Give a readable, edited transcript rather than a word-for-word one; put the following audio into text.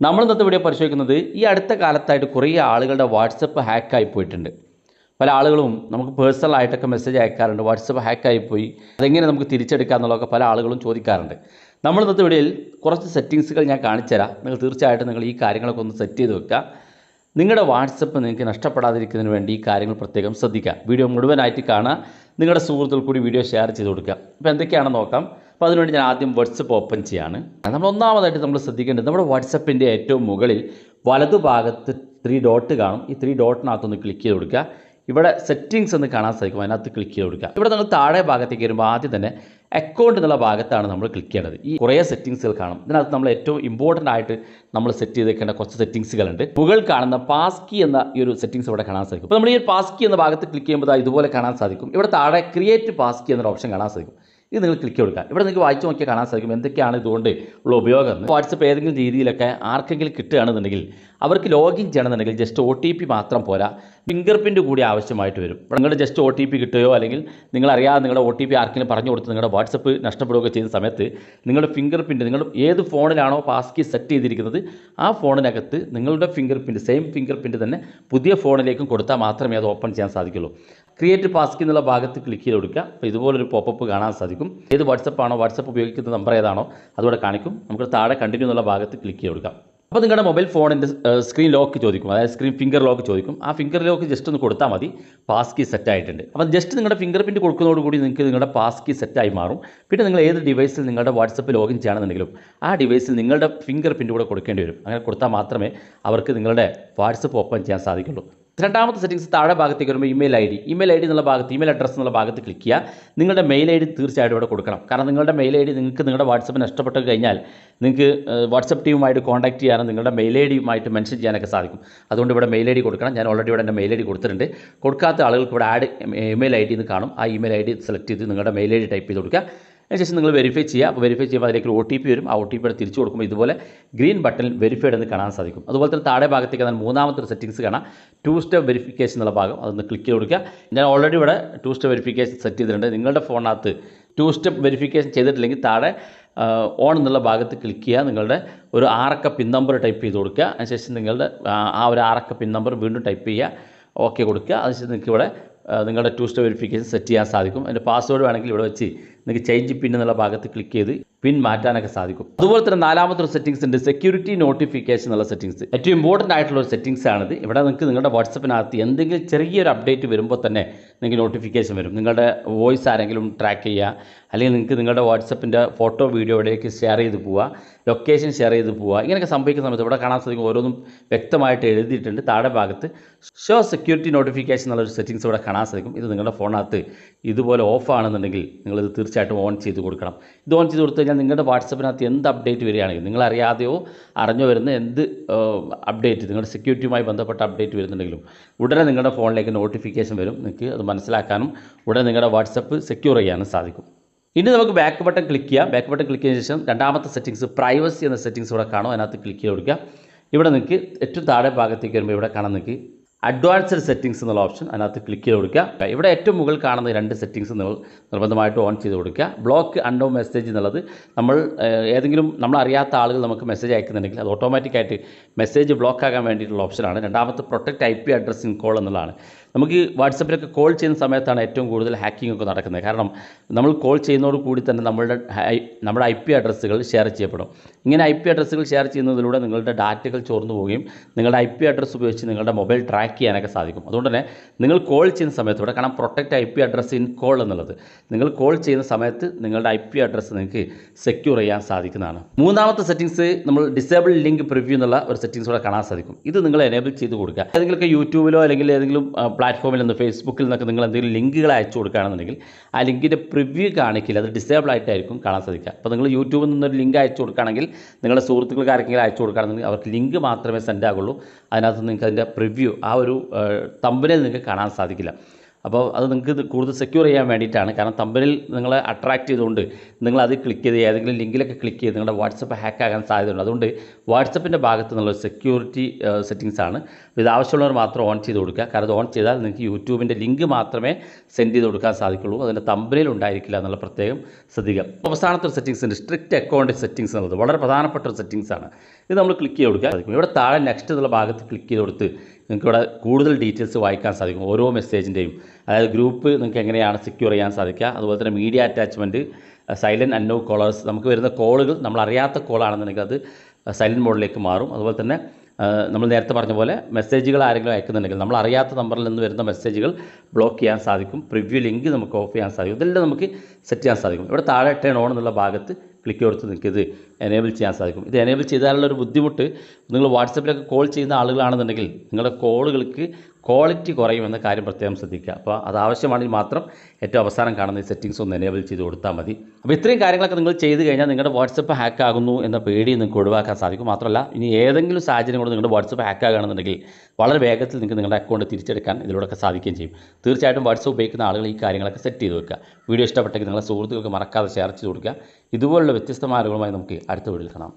നമ്മൾ ഇന്നത്തെ വീഡിയോ പരിശോധിക്കുന്നത് ഈ അടുത്ത കാലത്തായിട്ട് കുറേ ആളുകളുടെ വാട്സപ്പ് ഹാക്കായി പോയിട്ടുണ്ട്. പല ആളുകളും നമുക്ക് പേഴ്സണലായിട്ടൊക്കെ മെസ്സേജ് അയക്കാറുണ്ട്, വാട്സപ്പ് ഹാക്കായിപ്പോയി, അതെങ്ങനെ നമുക്ക് തിരിച്ചെടുക്കുക എന്നുള്ളതൊക്കെ പല ആളുകളും ചോദിക്കാറുണ്ട്. നമ്മൾ ഇന്നത്തെ വീഡിയോയിൽ കുറച്ച് സെറ്റിങ്സുകൾ ഞാൻ കാണിച്ചു തരാം. നിങ്ങൾ തീർച്ചയായിട്ടും നിങ്ങൾ ഈ കാര്യങ്ങളൊക്കെ ഒന്ന് സെറ്റ് ചെയ്ത് വെക്കുക. നിങ്ങളുടെ വാട്സപ്പ് നിങ്ങൾക്ക് നഷ്ടപ്പെടാതിരിക്കുന്നതിന് വേണ്ടി ഈ കാര്യങ്ങൾ പ്രത്യേകം ശ്രദ്ധിക്കുക. വീഡിയോ മുഴുവനായിട്ട് കാണുക, നിങ്ങളുടെ സുഹൃത്തുക്കൾ കൂടി വീഡിയോ ഷെയർ ചെയ്ത് കൊടുക്കുക. അപ്പോൾ എന്തൊക്കെയാണെന്ന് നോക്കാം. അപ്പോൾ അതിനുവേണ്ടി ഞാൻ ആദ്യം വാട്സപ്പ് ഓപ്പൺ ചെയ്യാണ്. നമ്മൾ ഒന്നാമതായിട്ട് നമ്മൾ ശ്രദ്ധിക്കേണ്ടത് നമ്മുടെ വാട്സപ്പിൻ്റെ ഏറ്റവും മുകളിൽ വലതുഭാഗത്ത് 3 ഡോട്ട് കാണും. ഈ 3 ഡോട്ടിനകത്തൊന്ന് ക്ലിക്ക് ചെയ്ത് കൊടുക്കുക. ഇവിടെ സെറ്റിങ്സ് എന്ന് കാണാൻ സാധിക്കും, അതിനകത്ത് ക്ലിക്ക് ചെയ്ത് കൊടുക്കുക. ഇവിടെ നിങ്ങൾ താഴെ ഭാഗത്തേക്ക് വരുമ്പോൾ ആദ്യം തന്നെ അക്കൗണ്ട് എന്നുള്ള ഭാഗത്താണ് നമ്മൾ ക്ലിക്ക് ചെയ്യേണ്ടത്. ഈ കുറേ സെറ്റിങ്സുകൾ കാണും. ഇതിനകത്ത് നമ്മൾ ഏറ്റവും ഇമ്പോർട്ടൻ്റ് ആയിട്ട് നമ്മൾ സെറ്റ് ചെയ്ത് വെക്കേണ്ട കുറച്ച് സെറ്റിങ്സുകളുണ്ട്. മുകളിൽ കാണുന്ന പാസ്കി എന്ന ഈ ഒരു സെറ്റിങ്സ് ഇവിടെ കാണാൻ സാധിക്കും. അപ്പോൾ നമ്മൾ ഈ പാസ്കി എന്ന ഭാഗത്ത് ക്ലിക്ക് ചെയ്യുമ്പോൾ ഇതുപോലെ കാണാൻ സാധിക്കും. ഇവിടെ താഴെ ക്രിയേറ്റ് പാസ്കി എന്നൊരു ഓപ്ഷൻ കാണാൻ സാധിക്കും. ഇത് നിങ്ങൾ ക്ലിക്ക് കൊടുക്കുക. ഇവിടെ നിങ്ങൾക്ക് വായിച്ചു നോക്കിയാൽ കാണാൻ സാധിക്കും എന്തൊക്കെയാണ് ഇതുകൊണ്ട് ഉള്ള ഉപയോഗം. വാട്സപ്പ് ഏതെങ്കിലും രീതിയിലൊക്കെ ആർക്കെങ്കിലും കിട്ടുകയാണെന്നുണ്ടെങ്കിൽ അവർക്ക് ലോഗിൻ ചെയ്യണമെന്നുണ്ടെങ്കിൽ ജസ്റ്റ് OTP മാത്രം പോരാ, ഫിംഗർ പ്രിൻ്റ് കൂടി ആവശ്യമായിട്ട് വരും. നിങ്ങളുടെ ജസ്റ്റ് OTP കിട്ടുകയോ അല്ലെങ്കിൽ നിങ്ങളറിയാതെ നിങ്ങളുടെ OTP ആർക്കെങ്കിലും പറഞ്ഞു കൊടുത്ത് നിങ്ങളുടെ വാട്സപ്പ് നഷ്ടപ്പെടുകയൊക്കെ ചെയ്യുന്ന സമയത്ത് നിങ്ങളുടെ ഫിംഗർ പ്രിൻ്റ് നിങ്ങൾ ഏത് ഫോണിലാണോ പാസ്കി സെറ്റ് ചെയ്തിരിക്കുന്നത് ആ ഫോണിനകത്ത് നിങ്ങളുടെ finger print same finger print തന്നെ പുതിയ ഫോണിലേക്കും കൊടുത്താൽ മാത്രമേ അത് ഓപ്പൺ ചെയ്യാൻ സാധിക്കുള്ളൂ. ക്രിയേറ്റ് പാസ്കി എന്നുള്ള ഭാഗത്ത് ക്ലിക്ക് ചെയ്ത് കൊടുക്കുക. അപ്പോൾ ഇതുപോലൊരു പോപ്പപ്പ് കാണാൻ സാധിക്കും. ഏത് വാട്സപ്പാണോ വാട്സപ്പ് ഉപയോഗിക്കുന്ന നമ്പർ ഏതാണോ അതുകൂടെ കാണിക്കും. നമുക്ക് താഴെ കണ്ടിന്യൂ എന്നുള്ള ഭാഗത്ത് ക്ലിക്ക് ചെയ്ത് കൊടുക്കാം. അപ്പോൾ നിങ്ങളുടെ മൊബൈൽ ഫോണിൻ്റെ സ്ക്രീൻ ലോക്ക് ചോദിക്കും, അതായത് സ്ക്രീൻ ഫിംഗർ ലോക്ക് ചോദിക്കും. ആ ഫിംഗർ ലോക്ക് ജസ്റ്റ് ഒന്ന് കൊടുത്താൽ മതി, പാസ്കി സെറ്റ് ആയിട്ടുണ്ട്. അപ്പോൾ ജസ്റ്റ് നിങ്ങളുടെ ഫിംഗർ പ്രിൻ്റ് കൊടുക്കുന്നതോടുകൂടി നിങ്ങൾക്ക് നിങ്ങളുടെ പാസ്കി സെറ്റായി മാറും. പിന്നെ നിങ്ങൾ ഏത് ഡിവൈസിൽ നിങ്ങളുടെ വാട്സപ്പ് ലോഗിൻ ചെയ്യണമെന്നുണ്ടെങ്കിലും ആ ഡിവൈസിൽ നിങ്ങളുടെ ഫിംഗർ പ്രിൻ്റ് കൂടെ കൊടുക്കേണ്ടി വരും. അങ്ങനെ കൊടുത്താൽ മാത്രമേ അവർക്ക് നിങ്ങളുടെ വാട്സപ്പ് ഓപ്പൺ ചെയ്യാൻ സാധിക്കുള്ളൂ. രണ്ടാമത്തെ സെറ്റിങ്സ് താഴെ ഭാഗത്തേക്ക് വരുമ്പോൾ ഇമെയിൽ ഐ ഡി എന്നുള്ള ഭാഗത്ത് ഇമെയിൽ അഡ്രസ്സ് എന്നുള്ള ഭാഗത്ത് ക്ലിക്ക് ചെയ്യുക. നിങ്ങളുടെ മെയിൽ ഐ ഡി തീർച്ചയായിട്ടും ഇവിടെ കൊടുക്കണം. കാരണം നിങ്ങളുടെ മെയിൽ ഐ ഡി നിങ്ങൾക്ക് നിങ്ങളുടെ വാട്സപ്പിന് നഷ്ടപ്പെട്ട് കഴിഞ്ഞാൽ നിങ്ങൾക്ക് വാട്സപ്പ് ടീമുമായിട്ട് കോൺടാക്ട് ചെയ്യാനും നിങ്ങളുടെ മെയിൽ ഐ ഡിയുമായിട്ട് മെൻഷൻ ചെയ്യാനൊക്കെ സാധിക്കും. അതുകൊണ്ട് ഇവിടെ മെയിൽ ഐ ഡി കൊടുക്കണം. ഞാൻ ഓൾറെഡി ഇവിടെ എൻ്റെ മെയിൽ ഐ ഡി കൊടുത്തിട്ടുണ്ട്. കൊടുക്കാത്ത ആളുകൾക്ക് ഇവിടെ ആഡ് ഇമെയിൽ ഐ ഡി എന്ന് കാണും. ആ ഇമെയിൽ ഐ ഡി സെലക്ട് ചെയ്ത് നിങ്ങളുടെ മെയിൽ ഐ ഡി ടൈപ്പ് ചെയ്ത് കൊടുക്കുക. അതിനുശേഷം നിങ്ങൾ വെരിഫൈ ചെയ്യുക. അപ്പോൾ വെരിഫൈ ചെയ്യുമ്പോൾ അതിലേക്ക് ഒരു OTP വരും. ആ OTP തിരിച്ചു കൊടുക്കുമ്പോൾ ഇതുപോലെ ഗ്രീൻ ബട്ടണിൽ വെരിഫൈഡ് എന്ന് കാണാൻ സാധിക്കും. അതുപോലെ തന്നെ താഴെ ഭാഗത്തേക്ക് ഞാൻ മൂന്നാമത്തെ ഒരു സെറ്റിങ്സ് കാണാം, 2 സ്റ്റെപ്പ് വെരിഫിക്കേഷൻ എന്നുള്ള ഭാഗം. അതൊന്ന് ക്ലിക്ക് ചെയ്ത് കൊടുക്കുക. ഞാൻ ഓൾറെഡി ഇവിടെ 2 സ്റ്റെപ്പ് വെരിഫിക്കേഷൻ സെറ്റ് ചെയ്തിട്ടുണ്ട്. നിങ്ങളുടെ ഫോണിനകത്ത് 2 സ്റ്റെപ്പ് വെരിഫിക്കേഷൻ ചെയ്തിട്ടില്ലെങ്കിൽ താഴെ ഓൺ എന്നുള്ള ഭാഗത്ത് ക്ലിക്ക് ചെയ്യുക. നിങ്ങളുടെ ഒരു 6 അക്ക പിൻ നമ്പർ ടൈപ്പ് ചെയ്ത് കൊടുക്കുക. അതിനുശേഷം നിങ്ങളുടെ ആ ഒരു 6 അക്ക പിൻ നമ്പർ വീണ്ടും ടൈപ്പ് ചെയ്യുക, ഓക്കെ കൊടുക്കുക. അതിനുശേഷം നിങ്ങൾക്ക് ഇവിടെ നിങ്ങളുടെ 2 സ്റ്റെപ്പ് വെരിഫിക്കേഷൻ സെറ്റ് ചെയ്യാൻ സാധിക്കും. അതിൻ്റെ പാസ്വേഡ് വേണമെങ്കിൽ ഇവിടെ വെച്ച് നിങ്ങൾക്ക് ചേഞ്ച് പിൻ എന്നുള്ള ഭാഗത്ത് ക്ലിക്ക് ചെയ്ത് പിൻ മാറ്റാനൊക്കെ സാധിക്കും. അതുപോലെ തന്നെ നാലാമത്തെ ഒരു സെറ്റിങ്സ് ഉണ്ട്, സെക്യൂരിറ്റി നോട്ടിഫിക്കേഷൻ എന്നുള്ള സെറ്റിങ്സ്. ഏറ്റവും ഇമ്പോർട്ടൻ്റ് ആയിട്ടുള്ള ഒരു സെറ്റിങ്സ് ആണിത്. ഇവിടെ നിങ്ങൾക്ക് നിങ്ങളുടെ വാട്സപ്പിനകത്ത് എന്തെങ്കിലും ചെറിയൊരു അപ്ഡേറ്റ് വരുമ്പോൾ തന്നെ നിങ്ങൾക്ക് നോട്ടിഫിക്കേഷൻ വരും. നിങ്ങളുടെ വോയിസ് ആരെങ്കിലും ട്രാക്ക് ചെയ്യുക, അല്ലെങ്കിൽ നിങ്ങൾക്ക് നിങ്ങളുടെ വാട്സപ്പിൻ്റെ ഫോട്ടോ വീഡിയോ ഇവിടേക്ക് ഷെയർ ചെയ്ത് പോവുക, ലൊക്കേഷൻ ഷെയർ ചെയ്ത് പോവുക, ഇങ്ങനെയൊക്കെ സംഭവിക്കുന്ന സമയത്ത് ഇവിടെ കാണാൻ സാധിക്കും ഓരോന്നും വ്യക്തമായിട്ട് എഴുതിയിട്ടുണ്ട്. താഴെ ഭാഗത്ത് ഷോ സെക്യൂരിറ്റി നോട്ടിഫിക്കേഷൻ എന്നുള്ളൊരു സെറ്റിങ്സ് ഇവിടെ കാണാൻ സാധിക്കും. ഇത് നിങ്ങളുടെ ഫോണിനകത്ത് ഇതുപോലെ ഓഫ് ആണെന്നുണ്ടെങ്കിൽ നിങ്ങളിത് തീർച്ചയായിട്ടും ഓൺ ചെയ്ത് കൊടുക്കണം. ഇത് ഓൺ ചെയ്ത് കൊടുത്തു കഴിഞ്ഞാൽ നിങ്ങളുടെ വാട്സപ്പിനകത്ത് എന്ത് അപ്ഡേറ്റ് വരികയാണെങ്കിൽ നിങ്ങളറിയാതെയോ അറിഞ്ഞോ വരുന്ന എന്ത് അപ്ഡേറ്റ് നിങ്ങളുടെ സെക്യൂരിറ്റിയുമായി ബന്ധപ്പെട്ട അപ്ഡേറ്റ് വരുന്നുണ്ടെങ്കിലും ഉടനെ നിങ്ങളുടെ ഫോണിലേക്ക് നോട്ടിഫിക്കേഷൻ വരും. നിങ്ങൾക്ക് അത് മനസ്സിലാക്കാനും ഉടനെ നിങ്ങളുടെ വാട്സപ്പ് സെക്യൂർ ചെയ്യാനും സാധിക്കും. ഇനി നമുക്ക് ബാക്ക് ബട്ടൺ ക്ലിക്ക് ചെയ്യാം. ബാക്ക് ബട്ടൺ ക്ലിക്ക് ചെയ്തതിനു ശേഷം രണ്ടാമത്തെ സെറ്റിങ്സ് പ്രൈവസി എന്ന സെറ്റിങ്സ് ഇവിടെ കാണും. അതിനകത്ത് ക്ലിക്ക് ചെയ്ത് കൊടുക്കുക. ഇവിടെ നിങ്ങൾക്ക് ഏറ്റവും താഴെ ഭാഗത്തേക്ക് വരുമ്പോൾ ഇവിടെ കാണാൻ നിങ്ങൾക്ക് അഡ്വാൻസ്ഡ് സെറ്റിങ്സ് എന്നുള്ള ഓപ്ഷൻ, അതിനകത്ത് ക്ലിക്ക് ചെയ്ത് കൊടുക്കുക. ഇവിടെ ഏറ്റവും മുകളിൽ കാണുന്ന 2 സെറ്റിങ്സ് നിങ്ങൾ നിർബന്ധമായിട്ട് ഓൺ ചെയ്ത് കൊടുക്കുക. ബ്ലോക്ക് അൺനോൺ മെസ്സേജ് എന്നുള്ളത് നമ്മൾ ഏതെങ്കിലും നമ്മളറിയാത്ത ആളുകൾ നമുക്ക് മെസ്സേജ് അയക്കുന്നുണ്ടെങ്കിൽ അത് ഓട്ടോമാറ്റിക്കായിട്ട് മെസ്സേജ് ബ്ലോക്ക് ആകാൻ വേണ്ടിയിട്ടുള്ള ഓപ്ഷനാണ്. രണ്ടാമത്തെ protect IP address in call എന്നുള്ളതാണ്. നമുക്ക് വാട്സപ്പിലൊക്കെ കോൾ ചെയ്യുന്ന സമയത്താണ് ഏറ്റവും കൂടുതൽ ഹാക്കിംഗ് ഒക്കെ നടക്കുന്നത്. കാരണം നമ്മൾ കോൾ ചെയ്യുന്നതോട് കൂടി തന്നെ നമ്മുടെ IP അഡ്രസ്സുകൾ ഷെയർ ചെയ്യപ്പെടും. ഇങ്ങനെ IP അഡ്രസ്സുകൾ ഷെയർ ചെയ്യുന്നതിലൂടെ നിങ്ങളുടെ ഡാറ്റകൾ ചോർന്നു പോവുകയും നിങ്ങളുടെ IP അഡ്രസ്സ് ഉപയോഗിച്ച് നിങ്ങളുടെ മൊബൈൽ ട്രാക്ക് ചെയ്യാനൊക്കെ സാധിക്കും. അതുകൊണ്ട് തന്നെ നിങ്ങൾ കോൾ ചെയ്യുന്ന സമയത്ത് ഇവിടെ കാണാം protect IP address in call എന്നുള്ളത്. നിങ്ങൾ കോൾ ചെയ്യുന്ന സമയത്ത് നിങ്ങളുടെ IP അഡ്രസ്സ് നിങ്ങൾക്ക് സെക്യൂർ ചെയ്യാൻ സാധിക്കുന്നതാണ്. മൂന്നാമത്തെ സെറ്റിങ്സ് നമ്മൾ ഡിസേബിൾ ലിങ്ക് പ്രിവ്യൂ എന്നുള്ള ഒരു സെറ്റിങ്സ് ഇവിടെ കാണാൻ സാധിക്കും. ഇത് നിങ്ങൾ എനേബിൾ ചെയ്ത് കൊടുക്കുക. ഏതെങ്കിലുമൊക്കെ യൂട്യൂബിലോ അല്ലെങ്കിൽ ഏതെങ്കിലും പ്ലാറ്റ്ഫോമിൽ നിന്ന് ഫേസ്ബുക്കിൽ നിന്നൊക്കെ നിങ്ങൾ എന്തെങ്കിലും ലിങ്കുകൾ അയച്ചു കൊടുക്കുകയാണെന്നുണ്ടെങ്കിൽ ആ ലിങ്കിൻ്റെ പ്രിവ്യൂ കാണിക്കില്ല, അത് ഡിസേബിൾ ആയിട്ടായിരിക്കും കാണാൻ സാധിക്കുക. അപ്പോൾ നിങ്ങൾ യൂട്യൂബിൽ നിന്നൊരു ലിങ്ക് അയച്ചു കൊടുക്കുകയാണെങ്കിൽ നിങ്ങളുടെ സുഹൃത്തുക്കൾക്ക് ആർക്കെങ്കിലും അയച്ചു കൊടുക്കുകയാണെന്നുണ്ടെങ്കിൽ അവർക്ക് ലിങ്ക് മാത്രമേ സെൻഡ് ആകുള്ളൂ. അതിനകത്ത് നിങ്ങൾക്ക് അതിൻ്റെ പ്രിവ്യൂ ആ ഒരു തമ്പനയിൽ നിങ്ങൾക്ക് കാണാൻ സാധിക്കില്ല. അപ്പോൾ അത് നിങ്ങൾക്ക് കൂടുതൽ സെക്യൂർ ചെയ്യാൻ വേണ്ടിയിട്ടാണ്. കാരണം തമ്പനിൽ നിങ്ങളെ അട്രാക്റ്റ് ചെയ്തുകൊണ്ട് നിങ്ങൾ അത് ക്ലിക്ക് ചെയ്ത് ഏതെങ്കിലും ലിങ്കിലൊക്കെ ക്ലിക്ക് ചെയ്ത് നിങ്ങളുടെ വാട്സപ്പ് ഹാക്ക് ആകാൻ സാധ്യതയുണ്ട്. അതുകൊണ്ട് വാട്സപ്പിൻ്റെ ഭാഗത്ത് നിന്നുള്ള സെക്യൂരിറ്റി സെറ്റിങ്സാണ്. ഇത് ആവശ്യമുള്ളവർ മാത്രം ഓൺ ചെയ്ത് കൊടുക്കുക. കാരണം അത് ഓൺ ചെയ്താൽ നിങ്ങൾക്ക് യൂട്യൂബിൻ്റെ ലിങ്ക് മാത്രമേ സെൻഡ് ചെയ്ത് കൊടുക്കാൻ സാധിക്കുള്ളൂ. അതിൻ്റെ തമ്പനിൽ ഉണ്ടായിരിക്കില്ല എന്നുള്ള പ്രത്യേകം ശ്രദ്ധിക്കുക. അവസാനത്തെ ഒരു സെറ്റിങ്സ് ഉണ്ട്, സ്ട്രിക്റ്റ് അക്കൗണ്ട് സെറ്റിങ്സ് എന്നുള്ളത് വളരെ പ്രധാനപ്പെട്ട ഒരു സെറ്റിങ്സാണ്. ഇത് നമ്മൾ ക്ലിക്ക് ചെയ്ത് കൊടുക്കാൻ സാധിക്കും. ഇവിടെ താഴെ നെക്സ്റ്റ് എന്നുള്ള ഭാഗത്ത് ക്ലിക്ക് ചെയ്ത് കൊടുത്ത് നിങ്ങൾക്ക് ഇവിടെ കൂടുതൽ ഡീറ്റെയിൽസ് വായിക്കാൻ സാധിക്കും. ഓരോ മെസ്സേജിൻ്റെയും, അതായത് ഗ്രൂപ്പ് നിങ്ങൾക്ക് എങ്ങനെയാണ് സെക്യൂർ ചെയ്യാൻ സാധിക്കുക, അതുപോലെ തന്നെ മീഡിയ അറ്റാച്ച്മെൻറ്റ്, സൈലൻറ്റ് അൺനോ കോളേഴ്സ്, നമുക്ക് വരുന്ന കോളുകൾ നമ്മൾ അറിയാത്ത കോളാണെന്നുണ്ടെങ്കിൽ അത് സൈലൻറ്റ് മോഡിലേക്ക് മാറും. അതുപോലെ തന്നെ നമ്മൾ നേരത്തെ പറഞ്ഞ പോലെ മെസ്സേജുകൾ ആരെങ്കിലും അയക്കുന്നുണ്ടെങ്കിൽ നമ്മൾ അറിയാത്ത നമ്പറിൽ നിന്ന് വരുന്ന മെസ്സേജുകൾ ബ്ലോക്ക് ചെയ്യാൻ സാധിക്കും. പ്രിവ്യൂ ലിങ്ക് നമുക്ക് ഓഫ് ചെയ്യാൻ സാധിക്കും. ഇതെല്ലാം നമുക്ക് സെറ്റ് ചെയ്യാൻ സാധിക്കും. ഇവിടെ താഴെ ടേൺ ഓൺ എന്നുള്ള ഭാഗത്ത് ക്ലിക്ക് കൊടുത്ത് നിങ്ങൾക്ക് ഇത് എനേബിൾ ചെയ്യാൻ സാധിക്കും. ഇത് എനേബിൾ ചെയ്താലുള്ളൊരു ബുദ്ധിമുട്ട്, നിങ്ങൾ വാട്സപ്പിലൊക്കെ കോൾ ചെയ്യുന്ന ആളുകളാണെന്നുണ്ടെങ്കിൽ നിങ്ങളുടെ കോളുകൾക്ക് ക്വാളിറ്റി കുറയുമെന്ന കാര്യം പ്രത്യേകം ശ്രദ്ധിക്കുക. അപ്പോൾ അത് ആവശ്യമാണെങ്കിൽ മാത്രം ഏറ്റവും അവസാനം കാണുന്ന ഈ സെറ്റിങ്സ് ഒന്ന് എനേബിൾ ചെയ്ത് കൊടുത്താൽ മതി. അപ്പോൾ ഇത്രയും കാര്യങ്ങളൊക്കെ നിങ്ങൾ ചെയ്ത് കഴിഞ്ഞാൽ നിങ്ങളുടെ വാട്സപ്പ് ഹാക്ക് ആകുന്നു എന്ന പേടി നിങ്ങൾക്ക് ഒഴിവാക്കാൻ സാധിക്കും. മാത്രമല്ല ഇനി ഏതെങ്കിലും സാഹചര്യം കൊണ്ട് നിങ്ങളുടെ വാട്സപ്പ് ഹാക്ക് ആകുകയാണെന്നുണ്ടെങ്കിൽ വളരെ വേഗത്തിൽ നിങ്ങൾക്ക് നിങ്ങളുടെ അക്കൗണ്ട് തിരിച്ചെടുക്കാൻ ഇതിലൂടെയൊക്കെ സാധിക്കുകയും ചെയ്യും. തീർച്ചയായിട്ടും വാട്സപ്പ് ഉപയോഗിക്കുന്ന ആളുകൾ ഈ കാര്യങ്ങളൊക്കെ സെറ്റ് ചെയ്ത് വെക്കുക. വീഡിയോ ഇഷ്ടപ്പെട്ടെങ്കിൽ നിങ്ങളുടെ സുഹൃത്തുക്കൾക്ക് മറക്കാതെ ഷെയർ ചെയ്ത് കൊടുക്കുക. ഇതുപോലുള്ള വ്യത്യസ്തമായ അറിവുകളുമായി നമുക്ക് അടുത്ത വീഡിയോയിൽ കാണാം.